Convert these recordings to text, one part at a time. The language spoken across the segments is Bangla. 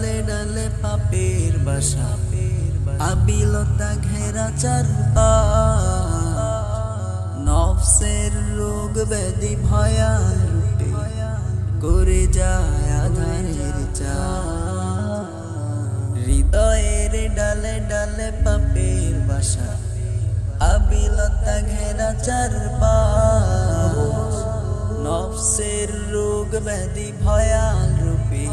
ডালে ডালে পাপের বাসা আবিলতা ঘেরা চারপাশ নফসের রোগ ব্যাধি ভয়াল রূপে করে যায় আধারের চাষ হৃদয়ের ডালে ডালে পাপের বাসা আবিলতা ঘেরা চারপাশ নফসের রোগ ব্যাধি ভয়াল রূপে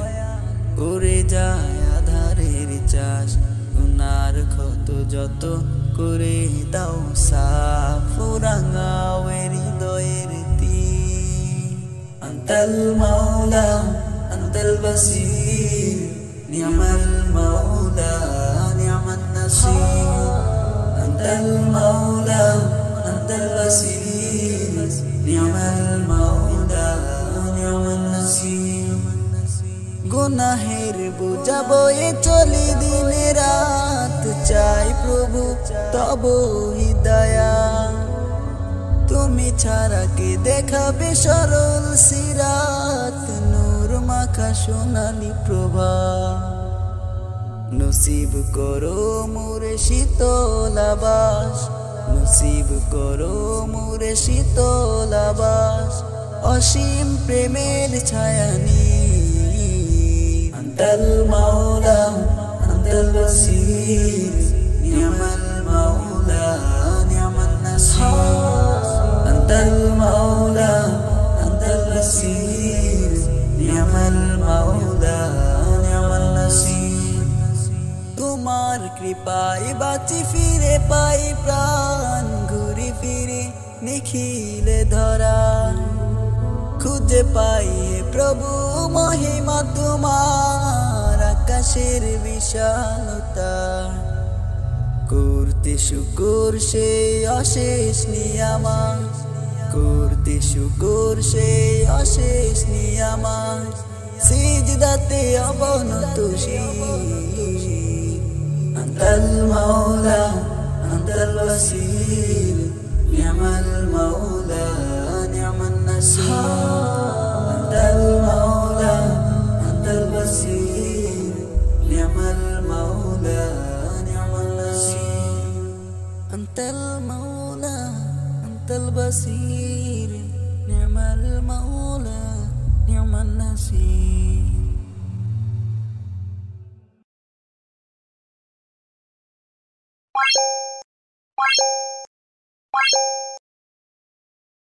করে যায় আধারের চাষ গুনার ক্ষত যত করে দাও সাফ রাঙাও হৃদয়ের তীর আনতাল মাওলা আনতাল বাসীর নিয়ামাল মাওলা নিয়ামান নাসির আনতাল মাওলা আনতাল বাসীর নিয়ামাল মাওলা নিয়ামান নাসির গুনাহের বোঝা বয়ে চলি দিনে রাত চাই প্রভু তব হৃদয়া তুমি ছাড়া কে দেখাবে সরল সিরাত নূর মাখা সোনালি প্রভা নসিব করো মোরে শীতল আবাস নসিব করো মোরে শীতল আবাস অসীম প্রেমের ছায়ানি আনতাল মাওলা আনতাল বাসীর নিয়ামাল মাওলা নিয়ামান নাসির আনতাল মাওলা আনতাল বাসীর নিয়ামাল মাওলা নিয়ামান নাসির তোমার কৃপায় বাঁচি ফিরে পাই প্রাণ ঘুরি ফিরে নিখিলে ধরা খুঁজে পাই প্রভু মহিমা তোমার আকাশের বিশালতা করতে শুকর সে অশেষ নিয়ামত করতে শুকর সে অশেষ নিয়ামত সিজদাতে অবনত শির আনতাল মাওলা আনতাল বাসীর নিয়ামাল মাওলা নিয়ামান নাসির আনতাল মাওলা আনতাল বাসীর নিয়ামাল মাওলা নিয়ামান নাসির আনতাল মাওলা আনতাল বাসীর নিয়ামাল মাওলা নিয়ামান নাসির